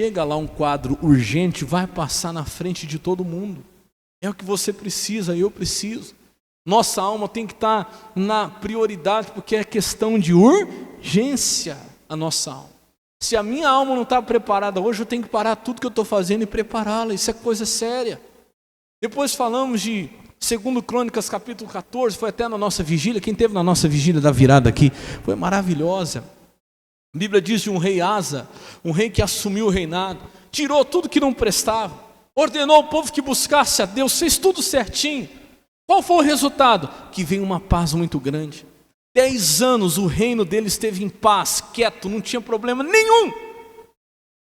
chega lá um quadro urgente, vai passar na frente de todo mundo. É o que você precisa, eu preciso. Nossa alma tem que estar na prioridade, porque é questão de urgência a nossa alma. Se a minha alma não está preparada hoje, eu tenho que parar tudo que eu estou fazendo e prepará-la. Isso é coisa séria. Depois falamos de 2 Crônicas capítulo 14, foi até na nossa vigília. Quem teve na nossa vigília da virada aqui, foi maravilhosa. A Bíblia diz de um rei Asa, um rei que assumiu o reinado, tirou tudo que não prestava, ordenou o povo que buscasse a Deus, fez tudo certinho. Qual foi o resultado? Que veio uma paz muito grande. 10 anos o reino dele esteve em paz, quieto, não tinha problema nenhum.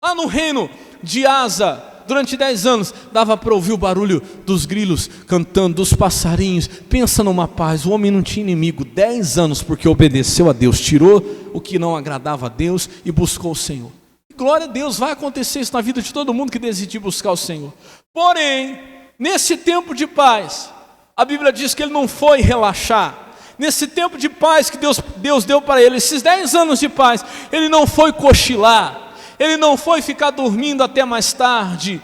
Lá no reino de Asa, durante 10 anos, dava para ouvir o barulho dos grilos cantando, dos passarinhos. Pensa numa paz, o homem não tinha inimigo. 10 anos porque obedeceu a Deus, tirou o que não agradava a Deus e buscou o Senhor. Glória a Deus, vai acontecer isso na vida de todo mundo que decidir buscar o Senhor. Porém, nesse tempo de paz, a Bíblia diz que ele não foi relaxar. Nesse tempo de paz que Deus deu para ele, esses 10 anos de paz, ele não foi cochilar, ele não foi ficar dormindo até mais tarde.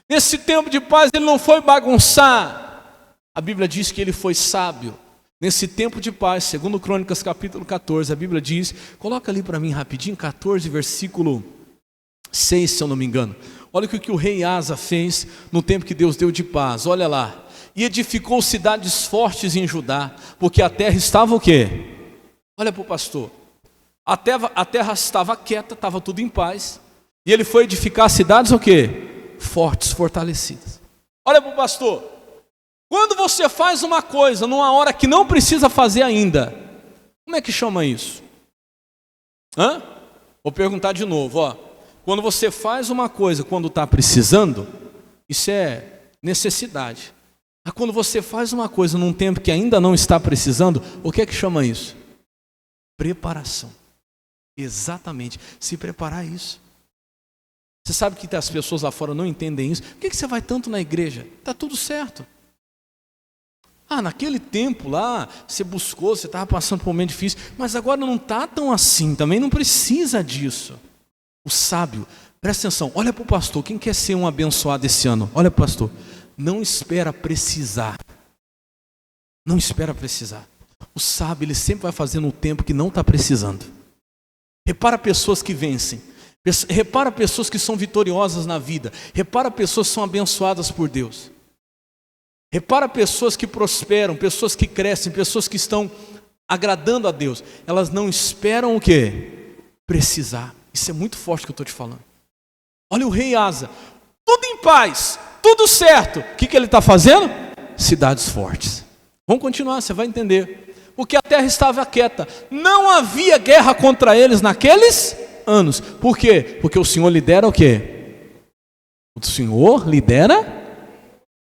Nesse tempo de paz ele não foi bagunçar. A Bíblia diz que ele foi sábio. Nesse tempo de paz, 2 Crônicas capítulo 14, a Bíblia diz, coloca ali para mim rapidinho, 14 versículo 6, se eu não me engano. Olha o que o rei Asa fez no tempo que Deus deu de paz, olha lá. E edificou cidades fortes em Judá, porque a terra estava o quê? Olha para o pastor. A terra estava quieta, estava tudo em paz. E ele foi edificar cidades o quê? Fortes, fortalecidas. Olha para o pastor. Quando você faz uma coisa numa hora que não precisa fazer ainda, como é que chama isso? Vou perguntar de novo, ó. Quando você faz uma coisa quando está precisando, isso é necessidade. Quando você faz uma coisa num tempo que ainda não está precisando, o que é que chama isso? Preparação. Exatamente, se preparar é isso. Você sabe que as pessoas lá fora não entendem isso. Por que você vai tanto na igreja? Está tudo certo. Naquele tempo lá, você buscou, você estava passando por um momento difícil, mas agora não está tão assim, também não precisa disso. O sábio, presta atenção, olha para o pastor, quem quer ser um abençoado esse ano? Olha para o pastor. Não espera precisar. Não espera precisar. O sábio, ele sempre vai fazer no tempo que não está precisando. Repara pessoas que vencem. Repara pessoas que são vitoriosas na vida. Repara pessoas que são abençoadas por Deus. Repara pessoas que prosperam, pessoas que crescem, pessoas que estão agradando a Deus. Elas não esperam o quê? Precisar. Isso é muito forte que eu estou te falando. Olha o rei Asa. Tudo em paz. Tudo certo. O que ele está fazendo? Cidades fortes. Vamos continuar, você vai entender. Porque a terra estava quieta. Não havia guerra contra eles naqueles anos. Por quê? Porque o Senhor lidera o quê? O Senhor lidera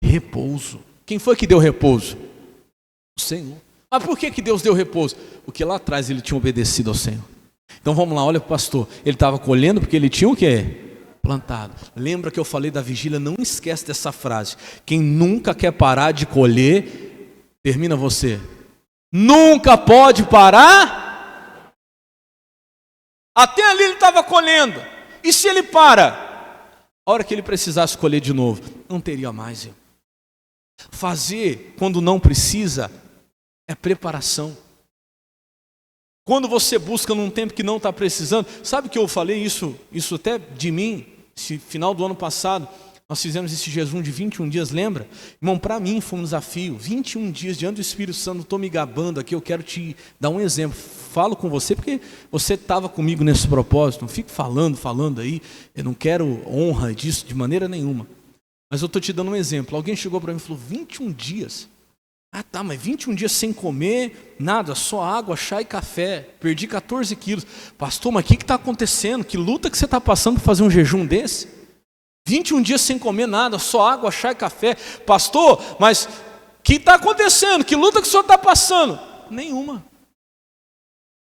repouso. Quem foi que deu repouso? O Senhor. Mas por que Deus deu repouso? Porque lá atrás ele tinha obedecido ao Senhor. Então vamos lá, olha para o pastor. Ele estava colhendo porque ele tinha o quê? Plantado. Lembra que eu falei da vigília? Não esquece dessa frase. Quem nunca quer parar de colher, termina você. Nunca pode parar. Até ali ele estava colhendo. E se ele para? A hora que ele precisasse colher de novo, não teria mais. Fazer quando não precisa é preparação. Quando você busca num tempo que não está precisando, sabe que eu falei isso até de mim, esse final do ano passado, nós fizemos esse jejum de 21 dias, lembra? Irmão, para mim foi um desafio, 21 dias diante do Espírito Santo, não estou me gabando aqui, eu quero te dar um exemplo, falo com você porque você estava comigo nesse propósito, não fico falando aí, eu não quero honra disso de maneira nenhuma, mas eu estou te dando um exemplo. Alguém chegou para mim e falou, 21 dias? Tá, mas 21 dias sem comer, nada, só água, chá e café, perdi 14 quilos. Pastor, mas o que está acontecendo? Que luta que você está passando para fazer um jejum desse? 21 dias sem comer nada, só água, chá e café. Pastor, mas o que está acontecendo? Que luta que o senhor está passando? Nenhuma.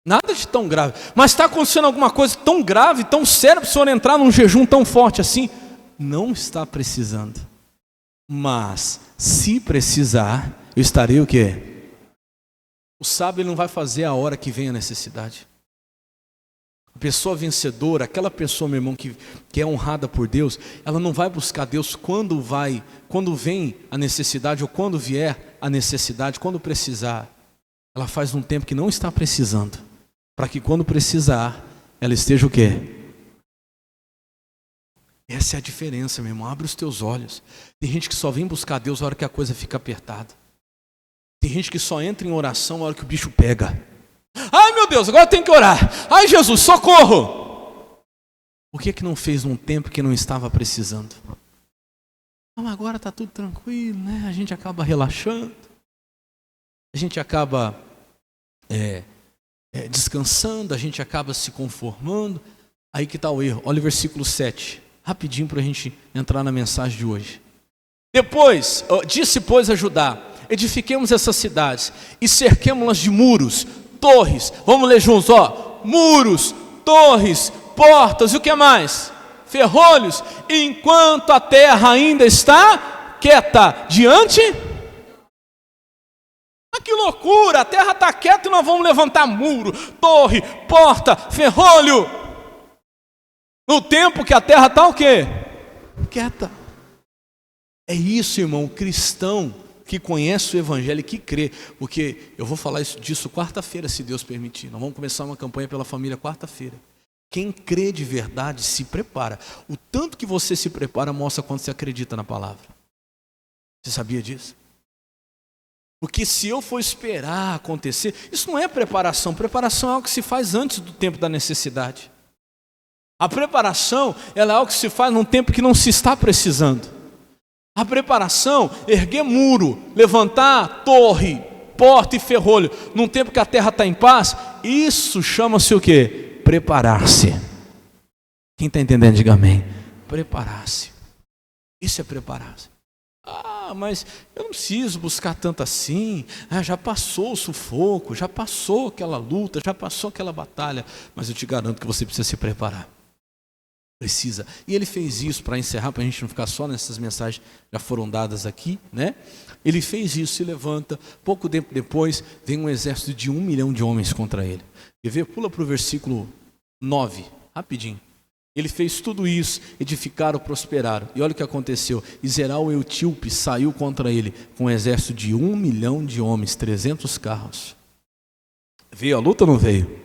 Nada de tão grave. Mas está acontecendo alguma coisa tão grave, tão séria para o senhor entrar num jejum tão forte assim? Não está precisando. Mas, se precisar, eu estarei o quê? O sábio ele não vai fazer a hora que vem a necessidade. pessoa vencedora, aquela pessoa, meu irmão, que é honrada por Deus, ela não vai buscar Deus quando vem a necessidade, ou quando vier a necessidade, quando precisar. Ela faz num tempo que não está precisando, para que quando precisar, ela esteja o quê? Essa é a diferença, meu irmão. Abre os teus olhos. Tem gente que só vem buscar Deus na hora que a coisa fica apertada. Tem gente que só entra em oração na hora que o bicho pega. Ai, meu Deus, agora tem que orar. Ai, Jesus, socorro. Por que não fez num tempo que não estava precisando? Não, agora está tudo tranquilo, né? A gente acaba relaxando. A gente acaba descansando. A gente acaba se conformando. Aí que está o erro. Olha o versículo 7. Rapidinho para a gente entrar na mensagem de hoje. Depois, disse pois a Judá: edifiquemos essas cidades e cerquemos-las de muros, torres. Vamos ler juntos, muros, torres, portas e o que mais? Ferrolhos, enquanto a terra ainda está quieta diante. Que loucura, a terra está quieta e nós vamos levantar muro, torre, porta, ferrolho. No tempo que a terra está o quê? Quieta. É isso, irmão, o cristão que conhece o evangelho e que crê, porque eu vou falar disso quarta-feira, se Deus permitir. Nós vamos começar uma campanha pela família quarta-feira. Quem crê de verdade se prepara. O tanto que você se prepara mostra quanto você acredita na palavra. Você sabia disso? Porque se eu for esperar acontecer, isso não é preparação. Preparação é algo que se faz antes do tempo da necessidade. A preparação, ela é algo que se faz num tempo que não se está precisando. A preparação, erguer muro, levantar torre, porta e ferrolho, num tempo que a terra está em paz, isso chama-se o quê? Preparar-se. Quem está entendendo, diga amém. Preparar-se. Isso é preparar-se. Mas eu não preciso buscar tanto assim. Já passou o sufoco, já passou aquela luta, já passou aquela batalha. Mas eu te garanto que você precisa se preparar. Precisa. E ele fez isso, para encerrar, para a gente não ficar só nessas mensagens que já foram dadas aqui, né? Ele fez isso, se levanta. Pouco tempo depois, vem um exército de 1 milhão de homens contra ele. Quer ver? Pula para o versículo 9, rapidinho. Ele fez tudo isso, edificaram, prosperaram. E olha o que aconteceu. Iseral o etíope saiu contra ele com um exército de 1 milhão de homens, 300 carros. Veio a luta ou não veio?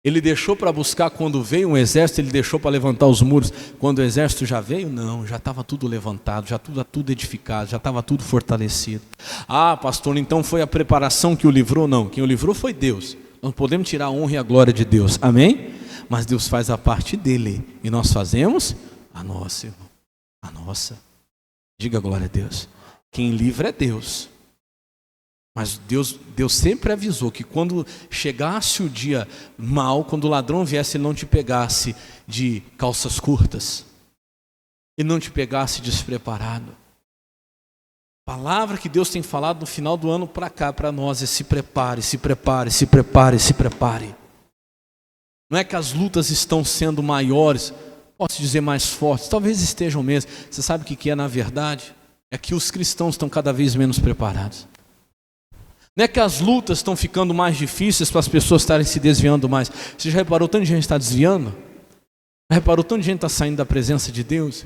Ele deixou para buscar quando veio um exército, ele deixou para levantar os muros. Quando o exército já veio, não, já estava tudo levantado, já estava tudo edificado, já estava tudo fortalecido. Pastor, então foi a preparação que o livrou? Não, quem o livrou foi Deus. Nós podemos tirar a honra e a glória de Deus, amém? Mas Deus faz a parte dele e nós fazemos a nossa, irmão. A nossa. Diga glória a Deus. Quem livra é Deus. Mas Deus sempre avisou que quando chegasse o dia mau, quando o ladrão viesse, ele não te pegasse de calças curtas. Ele não te pegasse despreparado. A palavra que Deus tem falado no final do ano para cá, para nós, é se prepare, se prepare, se prepare, se prepare. Não é que as lutas estão sendo maiores, posso dizer mais fortes, talvez estejam mesmo. Você sabe o que é na verdade? É que os cristãos estão cada vez menos preparados. Não é que as lutas estão ficando mais difíceis para as pessoas estarem se desviando mais. Você já reparou tanto de gente está desviando? Já reparou tanto de gente está saindo da presença de Deus?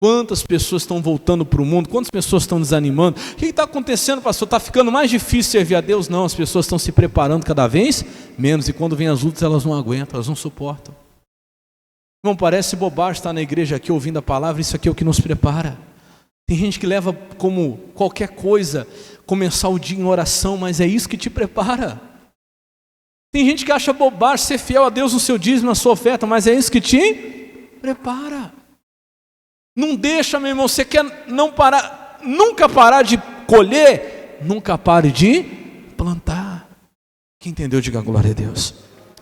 Quantas pessoas estão voltando para o mundo? Quantas pessoas estão desanimando? O que está acontecendo, pastor? Está ficando mais difícil servir a Deus? Não, as pessoas estão se preparando cada vez menos. E quando vem as lutas, elas não aguentam, elas não suportam. Não parece bobagem estar na igreja aqui ouvindo a palavra. Isso aqui é o que nos prepara. Tem gente que leva como qualquer coisa começar o dia em oração, mas é isso que te prepara. Tem gente que acha bobagem ser fiel a Deus no seu dízimo, na sua oferta, mas é isso que te prepara. Não deixa, meu irmão, você quer não parar, nunca parar de colher, nunca pare de plantar. Quem entendeu, diga glória a Deus.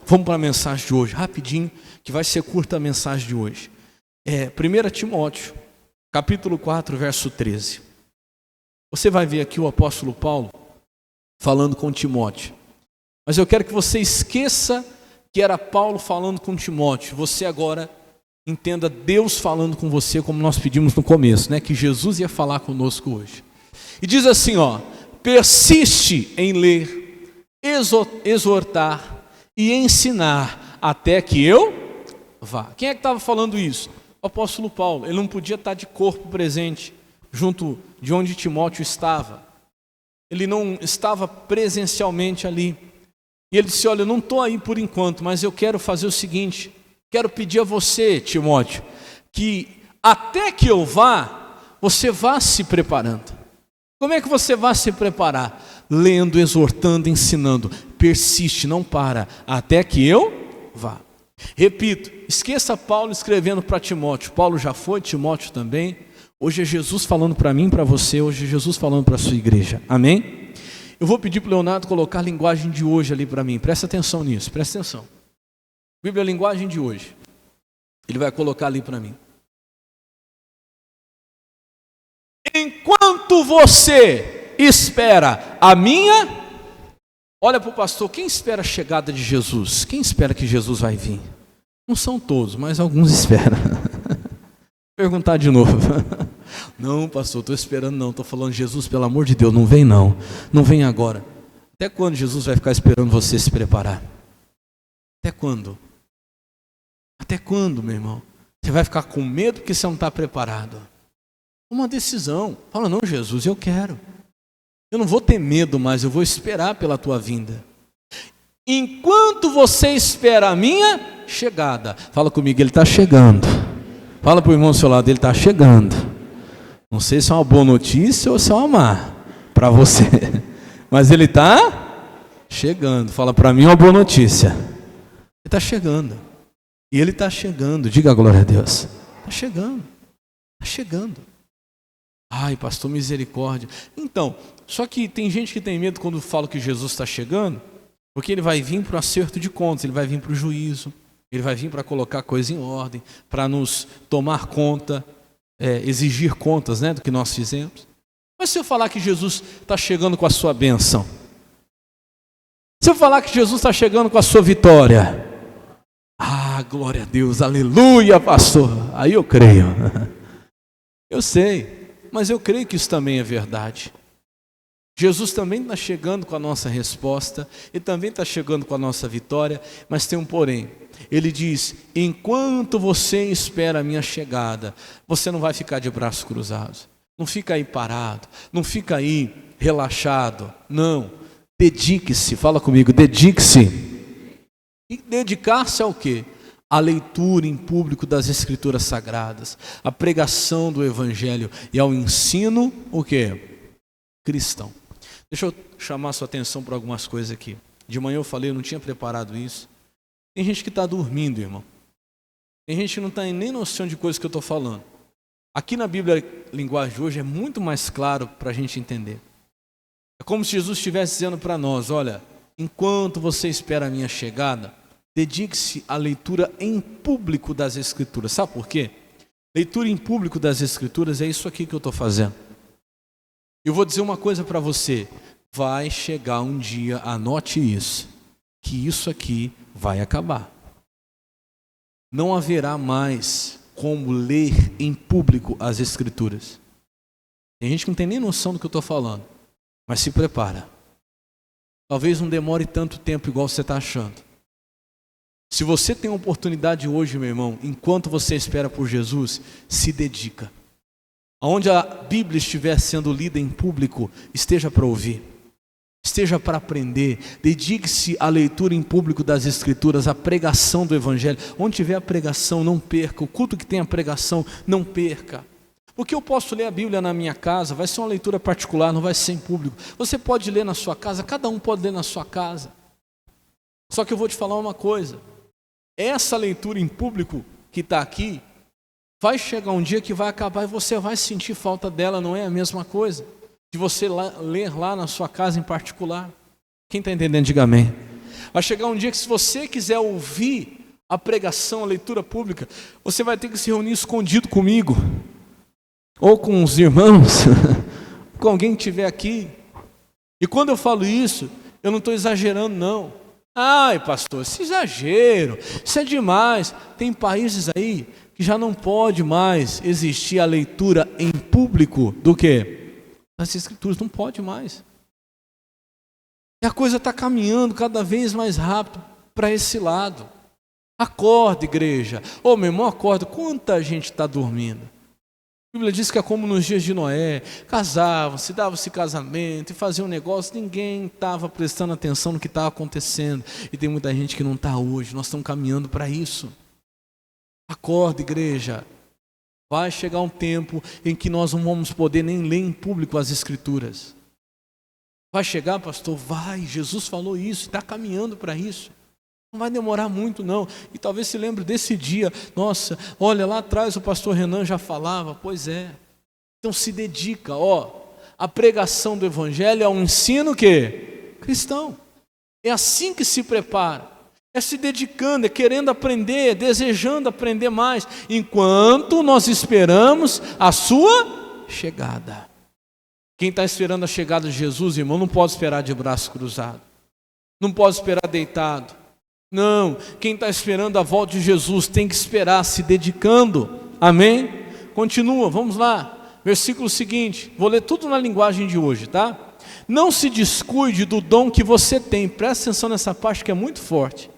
Vamos para a mensagem de hoje, rapidinho, que vai ser curta a mensagem de hoje. 1 Timóteo, capítulo 4, verso 13. Você vai ver aqui o apóstolo Paulo falando com Timóteo. Mas eu quero que você esqueça que era Paulo falando com Timóteo. Você agora entenda Deus falando com você, como nós pedimos no começo, né? Que Jesus ia falar conosco hoje. E diz assim, persiste em ler, exortar e ensinar até que eu vá. Quem é que estava falando isso? O apóstolo Paulo. Ele não podia estar de corpo presente junto de onde Timóteo estava. Ele não estava presencialmente ali. E ele disse, olha, eu não estou aí por enquanto, mas eu quero fazer o seguinte, quero pedir a você, Timóteo, que até que eu vá, você vá se preparando. Como é que você vai se preparar? Lendo, exortando, ensinando. Persiste, não para, até que eu vá. Repito, esqueça Paulo escrevendo para Timóteo. Paulo já foi, Timóteo também. Hoje é Jesus falando para mim, para você. Hoje é Jesus falando para a sua igreja. Amém? Eu vou pedir para o Leonardo colocar a linguagem de hoje ali para mim. Presta atenção nisso, presta atenção. Bíblia, a linguagem de hoje. Ele vai colocar ali para mim. Enquanto você espera a minha... Olha para o pastor, quem espera a chegada de Jesus? Quem espera que Jesus vai vir? Não são todos, mas alguns esperam. Perguntar de novo. Não, pastor, estou esperando não. Estou falando, Jesus, pelo amor de Deus, não vem não. Não vem agora. Até quando Jesus vai ficar esperando você se preparar? Até quando? Até quando, meu irmão? Você vai ficar com medo porque você não está preparado? Uma decisão. Fala, não, Jesus, eu quero. Eu não vou ter medo mais, eu vou esperar pela tua vinda. Enquanto você espera a minha chegada. Fala comigo, ele está chegando. Fala para o irmão ao seu lado, ele está chegando. Não sei se é uma boa notícia ou se é uma má para você. Mas ele está chegando. Fala para mim, é uma boa notícia. Ele está chegando. E ele está chegando. Diga a glória a Deus. Está chegando. Está chegando. Ai, pastor, misericórdia. Então, só que tem gente que tem medo quando fala que Jesus está chegando, porque ele vai vir para o acerto de contas, ele vai vir para o juízo, ele vai vir para colocar a coisa em ordem, para nos tomar conta, exigir contas, né, do que nós fizemos. Mas se eu falar que Jesus está chegando com a sua bênção, se eu falar que Jesus está chegando com a sua vitória, glória a Deus, aleluia, pastor, aí eu creio. Eu sei. Mas eu creio que isso também é verdade. Jesus também está chegando com a nossa resposta, Ele também está chegando com a nossa vitória, mas tem um porém. Ele diz, enquanto você espera a minha chegada, você não vai ficar de braços cruzados, não fica aí parado, não fica aí relaxado, não. Dedique-se, fala comigo, dedique-se. E dedicar-se ao quê? A leitura em público das Escrituras Sagradas, a pregação do Evangelho e ao ensino, o quê? Cristão. Deixa eu chamar a sua atenção para algumas coisas aqui. De manhã eu falei, eu não tinha preparado isso. Tem gente que está dormindo, irmão. Tem gente que não tem nem noção de coisas que eu estou falando. Aqui na Bíblia, a linguagem de hoje é muito mais claro para a gente entender. É como se Jesus estivesse dizendo para nós, olha, enquanto você espera a minha chegada, dedique-se à leitura em público das Escrituras. Sabe por quê? Leitura em público das Escrituras é isso aqui que eu estou fazendo. Eu vou dizer uma coisa para você. Vai chegar um dia, anote isso, que isso aqui vai acabar. Não haverá mais como ler em público as Escrituras. Tem gente que não tem nem noção do que eu estou falando, mas se prepara. Talvez não demore tanto tempo igual você está achando. Se você tem a oportunidade hoje, meu irmão, enquanto você espera por Jesus, se dedica. Aonde a Bíblia estiver sendo lida em público, esteja para ouvir, esteja para aprender, dedique-se à leitura em público das Escrituras, à pregação do Evangelho. Onde tiver a pregação, não perca. O culto que tem a pregação, não perca. Porque eu posso ler a Bíblia na minha casa, vai ser uma leitura particular, não vai ser em público. Você pode ler na sua casa, cada um pode ler na sua casa. Só que eu vou te falar uma coisa. Essa leitura em público que está aqui, vai chegar um dia que vai acabar e você vai sentir falta dela, não é a mesma coisa de você ler lá na sua casa em particular. Quem está entendendo, diga amém. Vai chegar um dia que se você quiser ouvir a pregação, a leitura pública, você vai ter que se reunir escondido comigo, ou com os irmãos, com alguém que estiver aqui. E quando eu falo isso, eu não estou exagerando não. Ai, pastor, esse exagero, isso é demais. Tem países aí que já não pode mais existir a leitura em público do quê? Das Escrituras, não pode mais. E a coisa está caminhando cada vez mais rápido para esse lado. Acorda, igreja. Ô, meu irmão, acorda. Quanta gente está dormindo? A Bíblia diz que é como nos dias de Noé. Casavam-se, davam-se casamento e faziam um negócio. Ninguém estava prestando atenção no que estava acontecendo. E tem muita gente que não está hoje. Nós estamos caminhando para isso. Acorda, igreja. Vai chegar um tempo em que nós não vamos poder nem ler em público as Escrituras. Vai chegar, pastor? Vai. Jesus falou isso, está caminhando para isso. Não vai demorar muito, não. E talvez se lembre desse dia. Nossa, olha, lá atrás o pastor Renan já falava. Pois é. Então se dedica. A pregação do Evangelho é um ensino cristão. É assim que se prepara. É se dedicando, é querendo aprender, é desejando aprender mais, enquanto nós esperamos a sua chegada. Quem está esperando a chegada de Jesus, irmão, não pode esperar de braço cruzado. Não pode esperar deitado. Não, quem está esperando a volta de Jesus tem que esperar se dedicando. Amém? Continua, vamos lá. Versículo seguinte, vou ler tudo na linguagem de hoje, tá? Não se descuide do dom que você tem. Presta atenção nessa parte que é muito forte.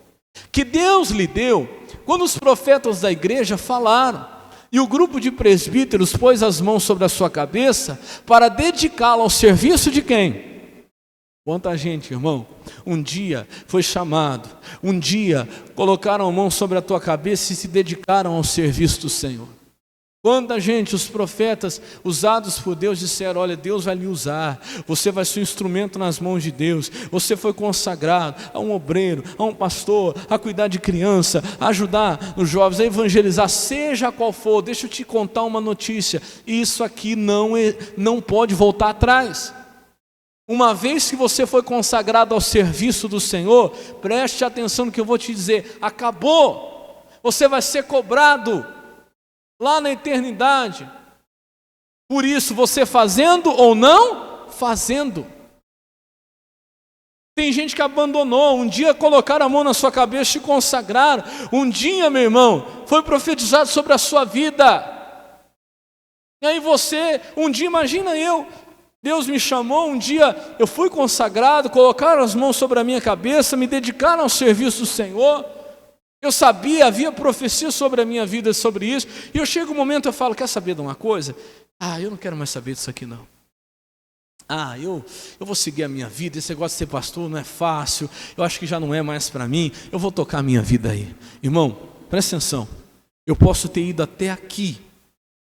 Que Deus lhe deu quando os profetas da igreja falaram. E o grupo de presbíteros pôs as mãos sobre a sua cabeça para dedicá-la ao serviço de quem? Quanta gente, irmão, um dia foi chamado, um dia colocaram a mão sobre a tua cabeça e se dedicaram ao serviço do Senhor. Quanta gente, os profetas usados por Deus disseram, olha, Deus vai lhe usar, você vai ser um instrumento nas mãos de Deus, você foi consagrado a um obreiro, a um pastor, a cuidar de criança, a ajudar os jovens, a evangelizar, seja qual for. Deixa eu te contar uma notícia, isso aqui não pode voltar atrás. Uma vez que você foi consagrado ao serviço do Senhor, preste atenção no que eu vou te dizer, acabou, você vai ser cobrado lá na eternidade. Por isso, você fazendo ou não fazendo. Tem gente que abandonou, um dia colocaram a mão na sua cabeça e te consagraram. Um dia, meu irmão, foi profetizado sobre a sua vida. E aí você, um dia, imagina Deus me chamou, um dia eu fui consagrado, colocaram as mãos sobre a minha cabeça, me dedicaram ao serviço do Senhor. Eu sabia, havia profecia sobre a minha vida sobre isso. E eu chego um momento, eu falo, quer saber de uma coisa? Eu não quero mais saber disso aqui não. Eu vou seguir a minha vida, esse negócio de ser pastor não é fácil, eu acho que já não é mais para mim, eu vou tocar a minha vida aí. Irmão, presta atenção, eu posso ter ido até aqui,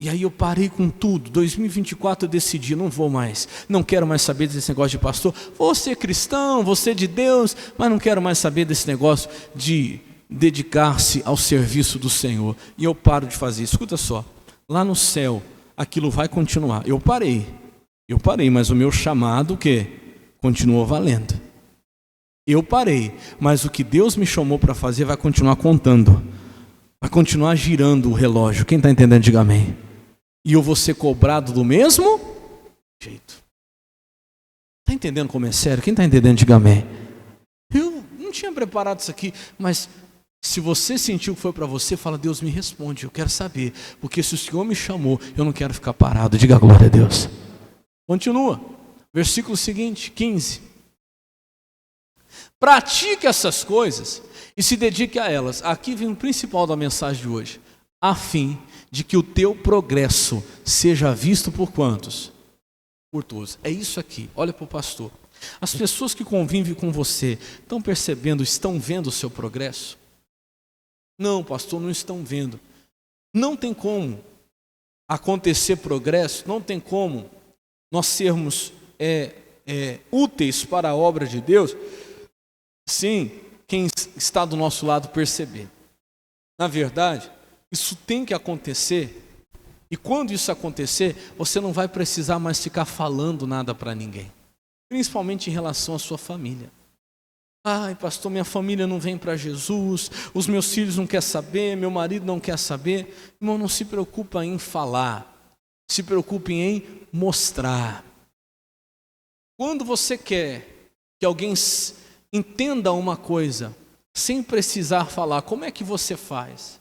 e aí eu parei com tudo, 2024 eu decidi, não vou mais, não quero mais saber desse negócio de pastor, vou ser cristão, vou ser de Deus, mas não quero mais saber desse negócio de dedicar-se ao serviço do Senhor. E eu paro de fazer. Escuta só, lá no céu aquilo vai continuar. Eu parei, mas o meu chamado o quê? Continuou valendo. Eu parei, mas o que Deus me chamou para fazer vai continuar contando, vai continuar girando o relógio. Quem está entendendo, diga amém. E eu vou ser cobrado do mesmo jeito. Está entendendo como é sério? Quem está entendendo, diga amém. Eu não tinha preparado isso aqui, mas se você sentiu que foi para você, fala, Deus me responde, eu quero saber, porque se o Senhor me chamou, eu não quero ficar parado. Diga glória a Deus. Continua, versículo seguinte, 15. Pratique essas coisas e se dedique a elas. Aqui vem o principal da mensagem de hoje, a fim de que o teu progresso seja visto por quantos? Por todos. É isso aqui, olha para o pastor. As pessoas que convivem com você estão percebendo, estão vendo o seu progresso? Não, pastor, não estão vendo. Não tem como acontecer progresso, não tem como nós sermos úteis para a obra de Deus, sim, quem está do nosso lado perceber. Na verdade, isso tem que acontecer, e quando isso acontecer, você não vai precisar mais ficar falando nada para ninguém, principalmente em relação à sua família. Pastor, minha família não vem para Jesus, os meus filhos não querem saber, meu marido não quer saber. Irmão, não se preocupa em falar, se preocupe em mostrar. Quando você quer que alguém entenda uma coisa, sem precisar falar, como é que você faz?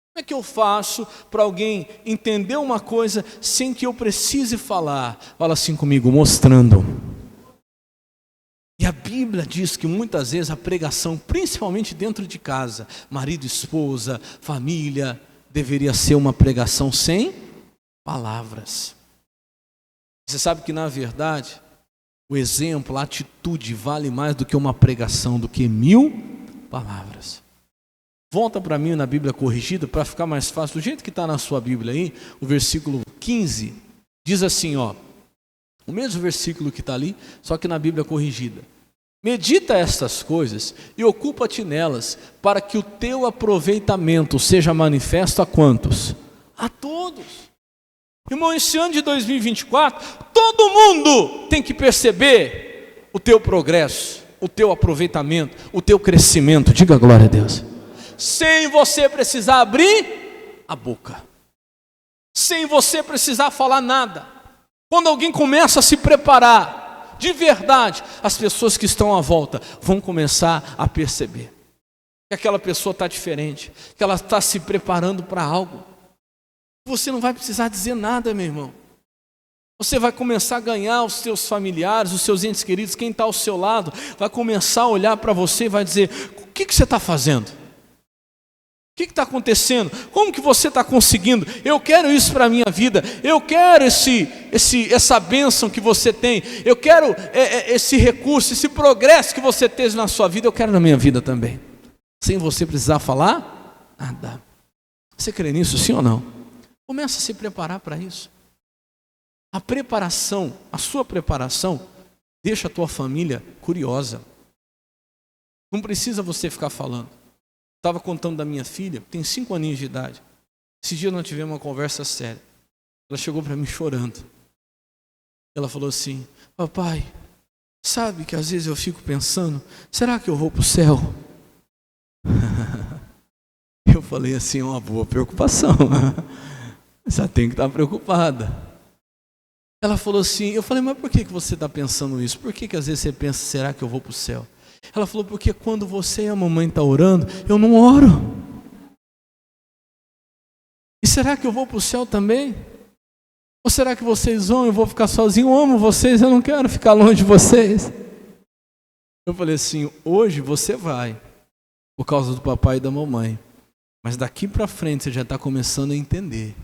Como é que eu faço para alguém entender uma coisa sem que eu precise falar? Fala assim comigo, mostrando. E a Bíblia Bíblia diz que muitas vezes a pregação, principalmente dentro de casa, marido, esposa, família, deveria ser uma pregação sem palavras. Você sabe que na verdade, o exemplo, a atitude vale mais do que uma pregação, do que 1000 palavras. Volta para mim na Bíblia corrigida, para ficar mais fácil, do jeito que está na sua Bíblia aí, o versículo 15, diz assim, ó, o mesmo versículo que está ali, só que na Bíblia corrigida. Medita estas coisas e ocupa-te nelas, para que o teu aproveitamento seja manifesto a quantos? A todos. Irmão, esse ano de 2024, todo mundo tem que perceber o teu progresso, o teu aproveitamento, o teu crescimento. Diga glória a Deus. Sem você precisar abrir a boca, sem você precisar falar nada. Quando alguém começa a se preparar, de verdade, as pessoas que estão à volta vão começar a perceber que aquela pessoa está diferente, que ela está se preparando para algo. Você não vai precisar dizer nada, meu irmão. Você vai começar a ganhar os seus familiares, os seus entes queridos, quem está ao seu lado, vai começar a olhar para você e vai dizer, o que você está fazendo? O que está acontecendo? Como que você está conseguindo? Eu quero isso para a minha vida. Eu quero essa bênção que você tem. Eu quero esse recurso, esse progresso que você teve na sua vida. Eu quero na minha vida também. Sem você precisar falar nada. Você crê nisso, sim ou não? Começa a se preparar para isso. A preparação, a sua preparação, deixa a tua família curiosa. Não precisa você ficar falando. Estava contando da minha filha, tem 5 aninhos de idade. Esse dia nós tivemos uma conversa séria. Ela chegou para mim chorando. Ela falou assim, papai, sabe que às vezes eu fico pensando, será que eu vou para o céu? Eu falei assim, é uma boa preocupação. Você tem que estar preocupada. Ela falou assim, eu falei, mas por que você está pensando isso? Por que às vezes você pensa, será que eu vou para o céu? Ela falou, porque quando você e a mamãe estão orando, eu não oro. E será que eu vou para o céu também? Ou será que vocês vão, eu vou ficar sozinho? Eu amo vocês, eu não quero ficar longe de vocês. Eu falei assim, hoje você vai, por causa do papai e da mamãe. Mas daqui para frente você já está começando a entender.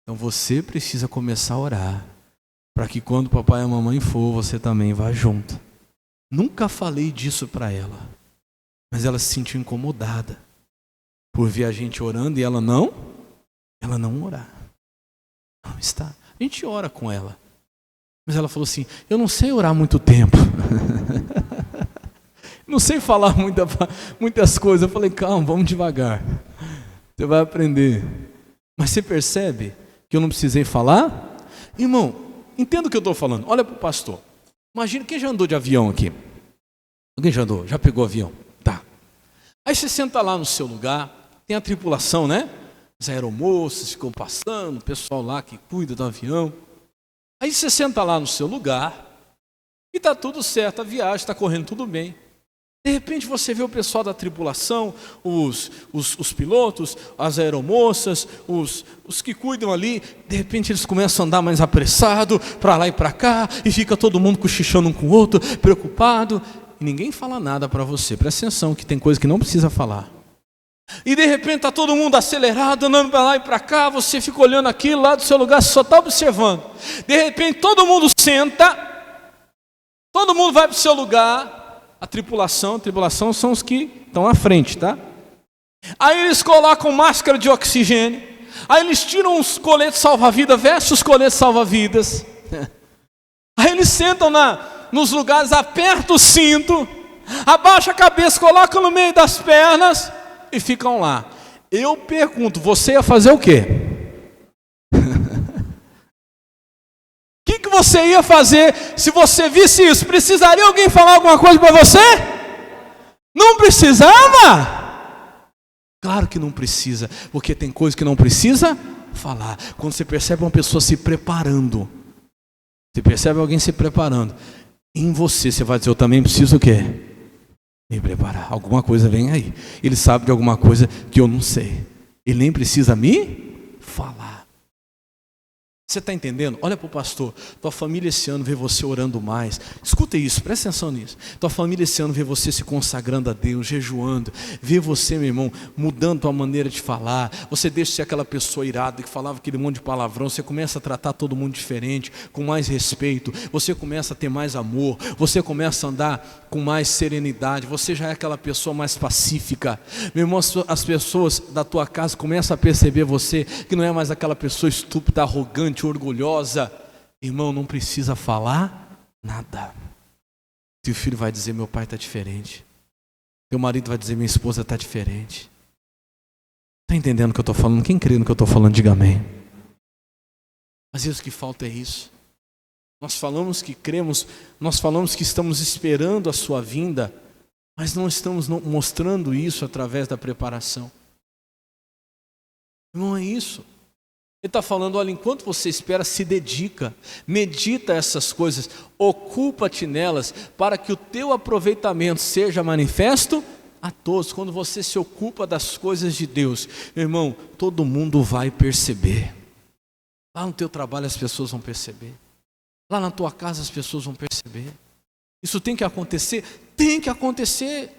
Então você precisa começar a orar, para que quando o papai e a mamãe for, você também vá junto. Nunca falei disso para ela, mas ela se sentiu incomodada por ver a gente orando e ela não orar. Não está. A gente ora com ela, mas ela falou assim, eu não sei orar muito tempo. Não sei falar muitas coisas. Eu falei, calma, vamos devagar. Você vai aprender. Mas você percebe que eu não precisei falar? Irmão, entenda o que eu estou falando. Olha para o pastor. Imagina, quem já andou de avião aqui? Alguém já andou? Já pegou avião? Tá. Aí você senta lá no seu lugar, tem a tripulação, né? As aeromoças ficam passando, o pessoal lá que cuida do avião. Aí você senta lá no seu lugar e está tudo certo, a viagem está correndo tudo bem. De repente você vê o pessoal da tripulação, os pilotos, as aeromoças, os que cuidam ali, de repente eles começam a andar mais apressado, para lá e para cá, e fica todo mundo cochichando um com o outro, preocupado, e ninguém fala nada para você. Presta atenção que tem coisa que não precisa falar. E de repente está todo mundo acelerado, andando para lá e para cá, você fica olhando aquilo lá do seu lugar, só está observando. De repente todo mundo senta, todo mundo vai para o seu lugar. A tripulação são os que estão à frente, tá? Aí eles colocam máscara de oxigênio, aí eles tiram os coletes salva-vidas, vestem os coletes salva-vidas, aí eles sentam nos lugares, apertam o cinto, abaixam a cabeça, colocam no meio das pernas e ficam lá. Eu pergunto, você ia fazer o quê? O que você ia fazer se você visse isso? Precisaria alguém falar alguma coisa para você? Não precisava? Claro que não precisa, porque tem coisa que não precisa falar. Quando você percebe uma pessoa se preparando, você percebe alguém se preparando, em você vai dizer, eu também preciso o quê? Me preparar. Alguma coisa vem aí. Ele sabe de alguma coisa que eu não sei. Ele nem precisa me falar. Você está entendendo? Olha para o pastor. Tua família esse ano vê você orando mais. Escuta isso, presta atenção nisso. Tua família esse ano vê você se consagrando a Deus, jejuando. Vê você, meu irmão, mudando tua maneira de falar. Você deixa de ser aquela pessoa irada que falava aquele monte de palavrão. Você começa a tratar todo mundo diferente, com mais respeito. Você começa a ter mais amor. Você começa a andar com mais serenidade. Você já é aquela pessoa mais pacífica. Meu irmão, as pessoas da tua casa começam a perceber você que não é mais aquela pessoa estúpida, arrogante, orgulhosa. Irmão, não precisa falar nada. Teu filho vai dizer: meu pai está diferente. Teu marido vai dizer: minha esposa está diferente. Está entendendo o que eu estou falando? Quem crê no que eu estou falando, diga amém. Às vezes o que falta é isso. Nós falamos que cremos, nós falamos que estamos esperando a sua vinda, mas não estamos mostrando isso através da preparação. Não é isso. Ele está falando: olha, enquanto você espera, se dedica, medita essas coisas, ocupa-te nelas, para que o teu aproveitamento seja manifesto a todos. Quando você se ocupa das coisas de Deus, meu irmão, todo mundo vai perceber. Lá no teu trabalho as pessoas vão perceber. Lá na tua casa as pessoas vão perceber. Isso tem que acontecer? Tem que acontecer.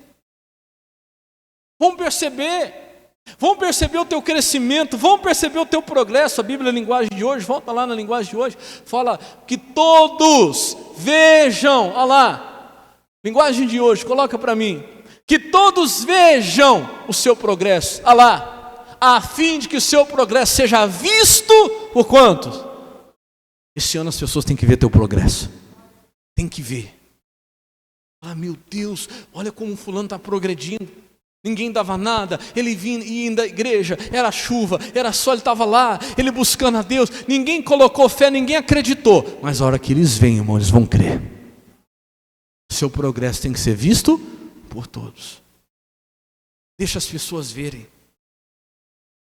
Vão perceber. Vão perceber o teu crescimento, vão perceber o teu progresso. A Bíblia, a linguagem de hoje, volta lá na linguagem de hoje, fala que todos vejam, olha lá, linguagem de hoje, coloca para mim, que todos vejam o seu progresso, olha lá, a fim de que o seu progresso seja visto por quantos? Esse ano as pessoas têm que ver teu progresso, tem que ver. Ah, meu Deus, olha como o fulano está progredindo. Ninguém dava nada, ele vinha e ia da igreja, era chuva, era sol, ele estava lá, ele buscando a Deus, ninguém colocou fé, ninguém acreditou, mas a hora que eles vêm, irmão, eles vão crer. Seu progresso tem que ser visto por todos. Deixa as pessoas verem.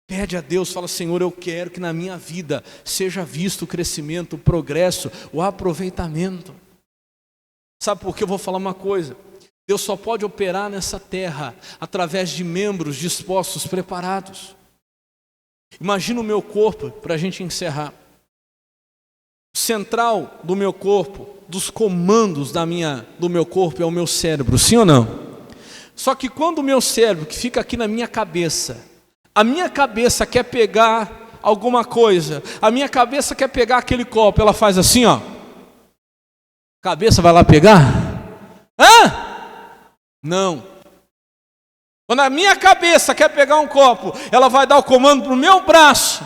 Pede a Deus, fala: Senhor, eu quero que na minha vida seja visto o crescimento, o progresso, o aproveitamento. Sabe por que eu vou falar uma coisa? Deus só pode operar nessa terra através de membros dispostos, preparados. Imagina o meu corpo, para a gente encerrar. O central do meu corpo, dos comandos do meu corpo é o meu cérebro, sim ou não? Só que quando o meu cérebro, que fica aqui na minha cabeça, a minha cabeça quer pegar alguma coisa, a minha cabeça quer pegar aquele copo, ela faz assim, ó. A cabeça vai lá pegar? Hã? Não. Quando a minha cabeça quer pegar um copo, ela vai dar o comando para o meu braço,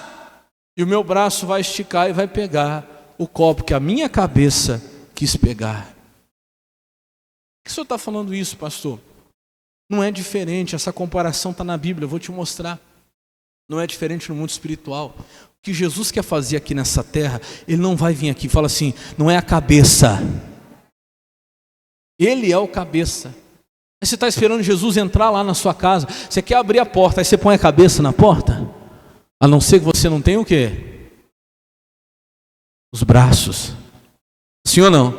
e o meu braço vai esticar e vai pegar o copo que a minha cabeça quis pegar. Por que o senhor está falando isso, pastor? Não é diferente, essa comparação está na Bíblia, eu vou te mostrar. Não é diferente no mundo espiritual. O que Jesus quer fazer aqui nessa terra, Ele não vai vir aqui e fala assim: não é a cabeça, Ele é o cabeça. Aí você está esperando Jesus entrar lá na sua casa, você quer abrir a porta, aí você põe a cabeça na porta, a não ser que você não tenha o quê? Os braços. Sim ou não?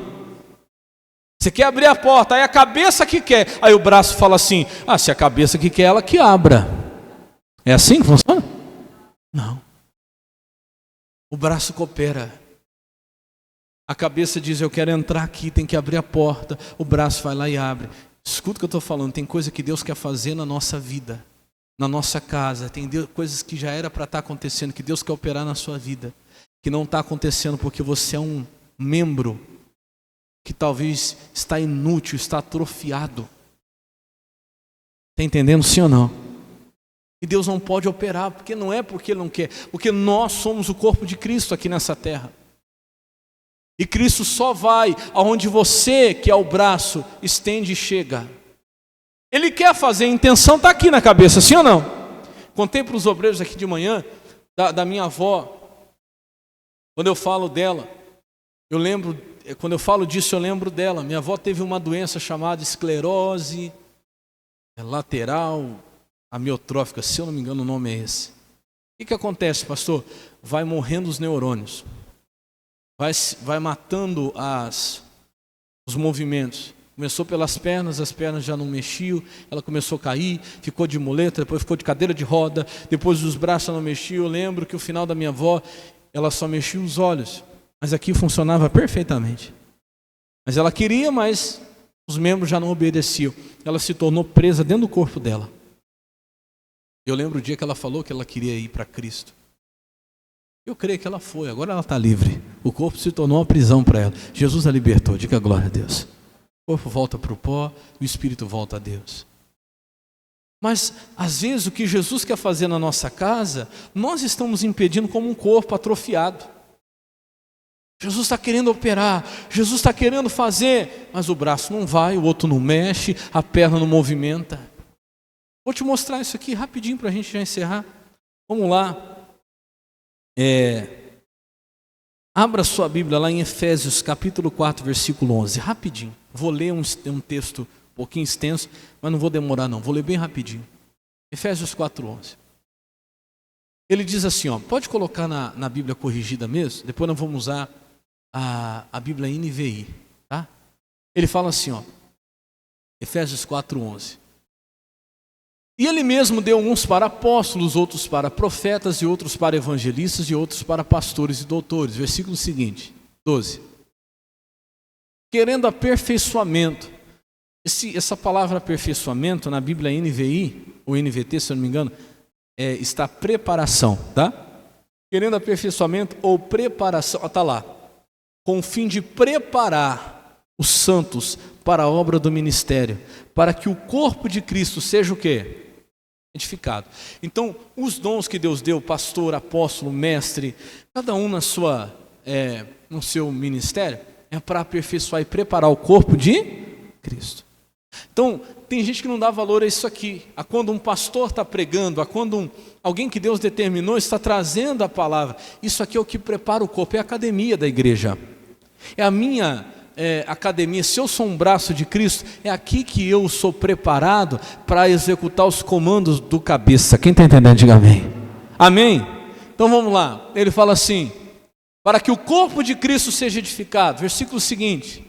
Você quer abrir a porta, aí a cabeça que quer, aí o braço fala assim: ah, se a cabeça que quer, ela que abra. É assim que funciona? Não. O braço coopera. A cabeça diz: eu quero entrar aqui, tem que abrir a porta. O braço vai lá e abre. Escuta o que eu estou falando, tem coisa que Deus quer fazer na nossa vida, na nossa casa, tem coisas que já era para estar acontecendo, que Deus quer operar na sua vida, que não está acontecendo porque você é um membro que talvez está inútil, está atrofiado. Está entendendo, sim ou não? E Deus não pode operar, porque não é porque Ele não quer, porque nós somos o corpo de Cristo aqui nessa terra. E Cristo só vai aonde você, que é o braço, estende e chega. Ele quer fazer, a intenção está aqui na cabeça, sim ou não? Contei para os obreiros aqui de manhã, da minha avó. Quando eu falo dela, eu lembro, quando eu falo disso eu lembro dela. Minha avó teve uma doença chamada esclerose lateral amiotrófica, se eu não me engano o nome é esse. O que acontece, pastor? Vai morrendo os neurônios. Vai matando os movimentos. Começou pelas pernas, as pernas já não mexiam, ela começou a cair, ficou de muleta, depois ficou de cadeira de roda, depois os braços não mexiam. Eu lembro que o final da minha avó, ela só mexia os olhos, mas aqui funcionava perfeitamente. Mas ela queria, mas os membros já não obedeciam. Ela se tornou presa dentro do corpo dela. Eu lembro o dia que ela falou que ela queria ir para Cristo. Eu creio que ela foi, agora ela está livre. O corpo se tornou uma prisão para ela. Jesus a libertou, diga glória a Deus. O corpo volta para o pó, o espírito volta a Deus. Mas, às vezes, o que Jesus quer fazer na nossa casa, nós estamos impedindo como um corpo atrofiado. Jesus está querendo operar, Jesus está querendo fazer, mas o braço não vai, o outro não mexe, a perna não movimenta. Vou te mostrar isso aqui rapidinho para a gente já encerrar. Vamos lá. Abra sua Bíblia lá em Efésios capítulo 4, versículo 11. Rapidinho. Vou ler um texto um pouquinho extenso, mas não vou demorar não. Vou ler bem rapidinho. Efésios 4, 11. Ele diz assim, ó, pode colocar na Bíblia corrigida mesmo? Depois nós vamos usar a Bíblia NVI. Tá? Ele fala assim, ó, Efésios 4, 11. E ele mesmo deu uns para apóstolos, outros para profetas, e outros para evangelistas, e outros para pastores e doutores. Versículo seguinte, 12. Querendo aperfeiçoamento. Essa palavra aperfeiçoamento na Bíblia NVI, ou NVT, se eu não me engano, está preparação, tá? Querendo aperfeiçoamento ou preparação, está lá. Com o fim de preparar os santos para a obra do ministério, para que o corpo de Cristo seja o quê? Edificado. Então, os dons que Deus deu, pastor, apóstolo, mestre, cada um no seu ministério, é para aperfeiçoar e preparar o corpo de Cristo. Então, tem gente que não dá valor a isso aqui, a quando um pastor está pregando, a quando alguém que Deus determinou está trazendo a palavra. Isso aqui é o que prepara o corpo, é a academia da igreja. É a minha academia. Se eu sou um braço de Cristo, é aqui que eu sou preparado para executar os comandos do cabeça. Quem está entendendo, diga amém. Amém? Então vamos lá. Ele fala assim, para que o corpo de Cristo seja edificado. Versículo seguinte,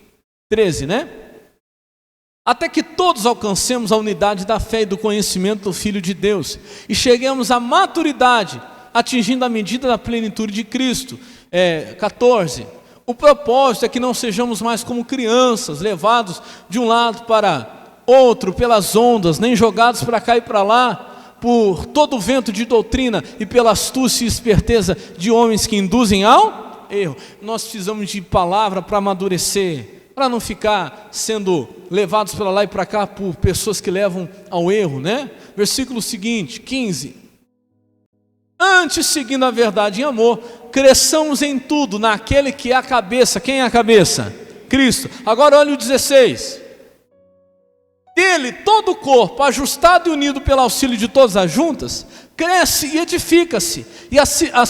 13, né? Até que todos alcancemos a unidade da fé e do conhecimento do Filho de Deus e cheguemos à maturidade, atingindo a medida da plenitude de Cristo. 14. O propósito é que não sejamos mais como crianças, levados de um lado para outro pelas ondas, nem jogados para cá e para lá, por todo o vento de doutrina e pela astúcia e esperteza de homens que induzem ao erro. Nós precisamos de palavra para amadurecer, para não ficar sendo levados para lá e para cá por pessoas que levam ao erro, né? Versículo seguinte, 15. Antes, seguindo a verdade em amor, cresçamos em tudo naquele que é a cabeça. Quem é a cabeça? Cristo. Agora olha o 16. Dele todo o corpo, ajustado e unido pelo auxílio de todas as juntas, cresce e edifica-se,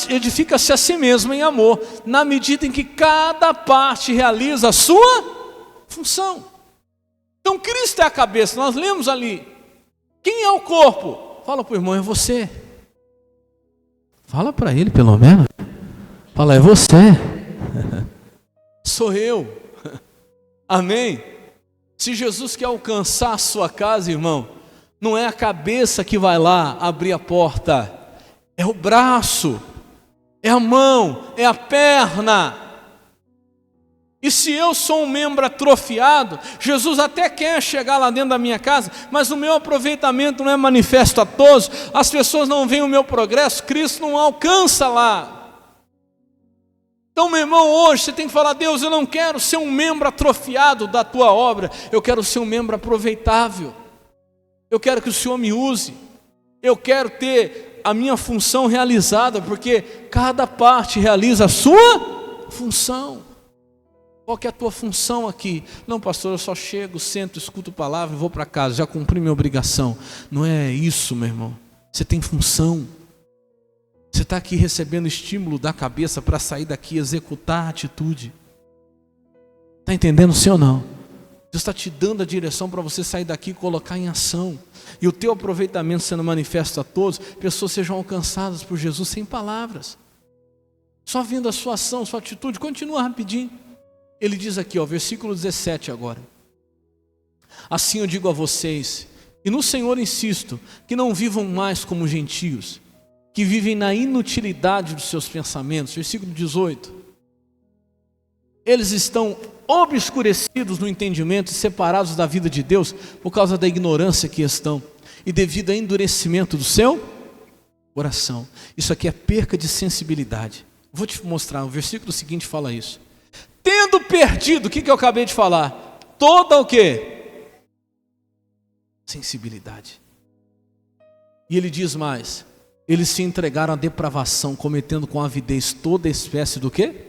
edifica-se a si mesmo em amor, na medida em que cada parte realiza a sua função. Então Cristo é a cabeça, nós lemos ali. Quem é o corpo? Fala para o irmão, é você. Fala para ele pelo menos. Fala, é você. Sou eu. Amém? Se Jesus quer alcançar a sua casa, irmão, não é a cabeça que vai lá abrir a porta, é o braço, é a mão, é a perna. E se eu sou um membro atrofiado, Jesus até quer chegar lá dentro da minha casa, mas o meu aproveitamento não é manifesto a todos, as pessoas não veem o meu progresso, Cristo não alcança lá. Então, meu irmão, hoje você tem que falar, Deus, eu não quero ser um membro atrofiado da tua obra, eu quero ser um membro aproveitável. Eu quero que o Senhor me use, eu quero ter a minha função realizada, porque cada parte realiza a sua função. Qual que é a tua função aqui? Não, pastor, eu só chego, sento, escuto a palavra e vou para casa, já cumpri minha obrigação. Não é isso, meu irmão. Você tem função. Você está aqui recebendo estímulo da cabeça para sair daqui e executar a atitude. Está entendendo sim ou não? Deus está te dando a direção para você sair daqui e colocar em ação. E o teu aproveitamento sendo manifesto a todos, pessoas sejam alcançadas por Jesus sem palavras. Só vendo a sua ação, sua atitude. Continua rapidinho. Ele diz aqui, ó, versículo 17 agora. Assim eu digo a vocês, e no Senhor insisto, que não vivam mais como gentios, que vivem na inutilidade dos seus pensamentos. Versículo 18. Eles estão obscurecidos no entendimento e separados da vida de Deus por causa da ignorância que estão e devido ao endurecimento do seu coração. Isso aqui é perca de sensibilidade. Vou te mostrar, o versículo seguinte fala isso. Tendo perdido, o que eu acabei de falar? Toda o quê? Sensibilidade. E ele diz mais, eles se entregaram à depravação, cometendo com avidez toda espécie do quê?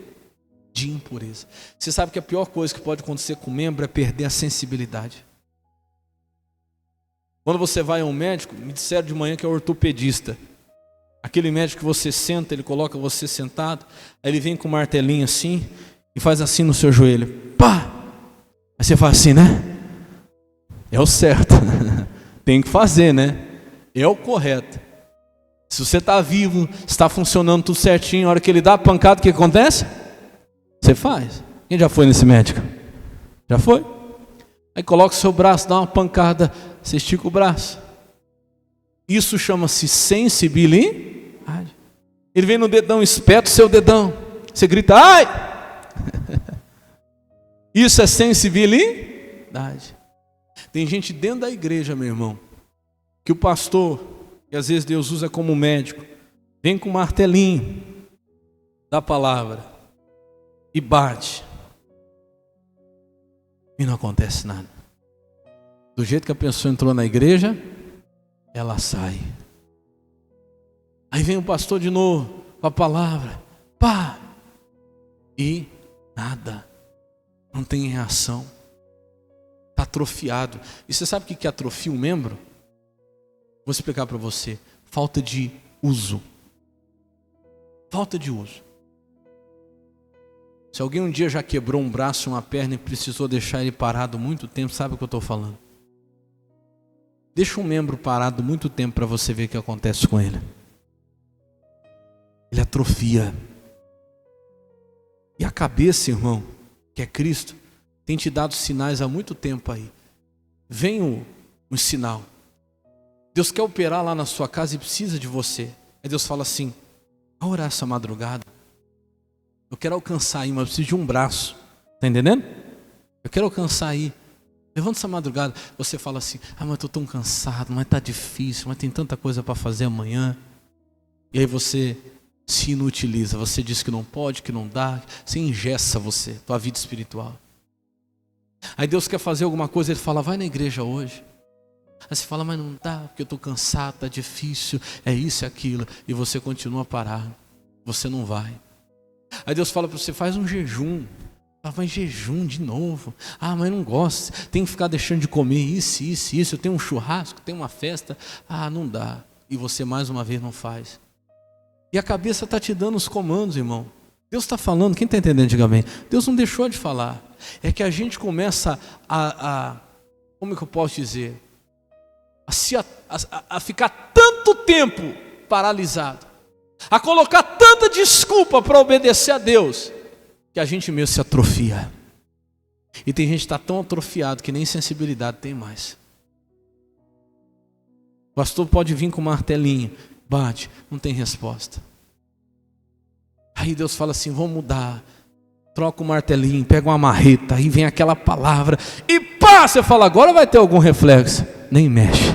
De impureza. Você sabe que a pior coisa que pode acontecer com o membro é perder a sensibilidade. Quando você vai a um médico, me disseram de manhã que é ortopedista. Aquele médico que você senta, ele coloca você sentado, aí ele vem com um martelinho assim e faz assim no seu joelho. Pá! Aí você faz assim, né? É o certo. Tem que fazer, né? É o correto. Se você está vivo, está funcionando tudo certinho, a hora que ele dá a pancada, o que acontece? Você faz. Quem já foi nesse médico? Já foi? Aí coloca o seu braço, dá uma pancada, você estica o braço. Isso chama-se sensibilidade. Ele vem no dedão, espeta o seu dedão. Você grita, ai! Isso é sensibilidade. Tem gente dentro da igreja, meu irmão, que o pastor, que às vezes Deus usa como médico, vem com um martelinho da palavra e bate. E não acontece nada. Do jeito que a pessoa entrou na igreja, ela sai. Aí vem o pastor de novo com a palavra, pá, e nada, não tem reação, está atrofiado. E você sabe o que atrofia um membro? Vou explicar para você, falta de uso. Falta de uso. Se alguém um dia já quebrou um braço, uma perna e precisou deixar ele parado muito tempo, sabe o que eu estou falando? Deixa um membro parado muito tempo para você ver o que acontece com ele. Ele atrofia. E a cabeça, irmão, que é Cristo, tem te dado sinais há muito tempo aí. Vem um sinal. Deus quer operar lá na sua casa e precisa de você. Aí Deus fala assim, vai orar essa madrugada. Eu quero alcançar aí, mas eu preciso de um braço. Está entendendo? Eu quero alcançar aí. Levanta essa madrugada. Você fala assim, mas eu estou tão cansado, mas está difícil, mas tem tanta coisa para fazer amanhã. E aí você se inutiliza, você diz que não pode, que não dá, você engessa você, tua vida espiritual. Aí Deus quer fazer alguma coisa, Ele fala, vai na igreja hoje. Aí você fala, mas não dá, porque eu estou cansado, está difícil, é isso e aquilo. E você continua parado, você não vai. Aí Deus fala para você, faz um jejum. Fala, mas jejum de novo. Ah, mas não gosto, tem que ficar deixando de comer isso. Eu tenho um churrasco, tenho uma festa. Ah, não dá. E você mais uma vez não faz. E a cabeça está te dando os comandos, irmão. Deus está falando, quem está entendendo, diga bem. Deus não deixou de falar. É que a gente começa como é que eu posso dizer? A ficar tanto tempo paralisado. A colocar tanta desculpa para obedecer a Deus, que a gente mesmo se atrofia. E tem gente que está tão atrofiado que nem sensibilidade tem mais. O pastor pode vir com um martelinho, bate, não tem resposta. Aí Deus fala assim, vamos mudar. Troca o martelinho, pega uma marreta, aí vem aquela palavra, e pá, você fala, agora vai ter algum reflexo. Nem mexe.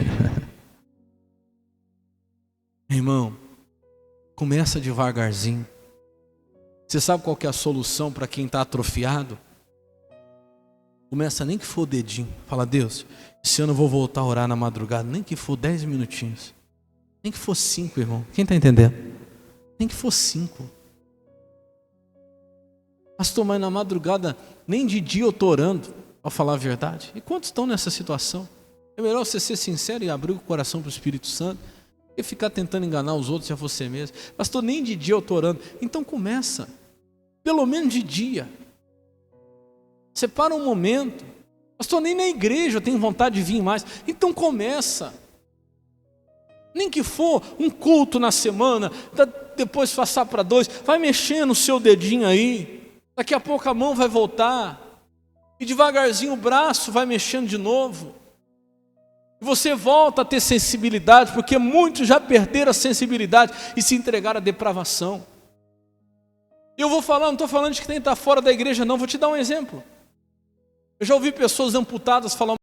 Irmão, começa devagarzinho. Você sabe qual que é a solução para quem está atrofiado? Começa nem que for o dedinho. Fala, Deus, esse ano eu vou voltar a orar na madrugada, nem que for 10 minutinhos. Nem que for 5, irmão. Quem está entendendo? Nem que for 5. Pastor, mas na madrugada, nem de dia eu estou orando, para falar a verdade. E quantos estão nessa situação? É melhor você ser sincero e abrir o coração para o Espírito Santo, e ficar tentando enganar os outros e a você mesmo. Pastor, nem de dia eu estou orando. Então começa, pelo menos de dia. Separa um momento. Pastor, nem na igreja eu tenho vontade de vir mais. Então começa. Nem que for um culto na semana, depois passar para 2, vai mexendo o seu dedinho aí. Daqui a pouco a mão vai voltar. E devagarzinho o braço vai mexendo de novo. Você volta a ter sensibilidade, porque muitos já perderam a sensibilidade e se entregaram à depravação. Eu vou falar, não estou falando de que tem que estar fora da igreja não, vou te dar um exemplo. Eu já ouvi pessoas amputadas falar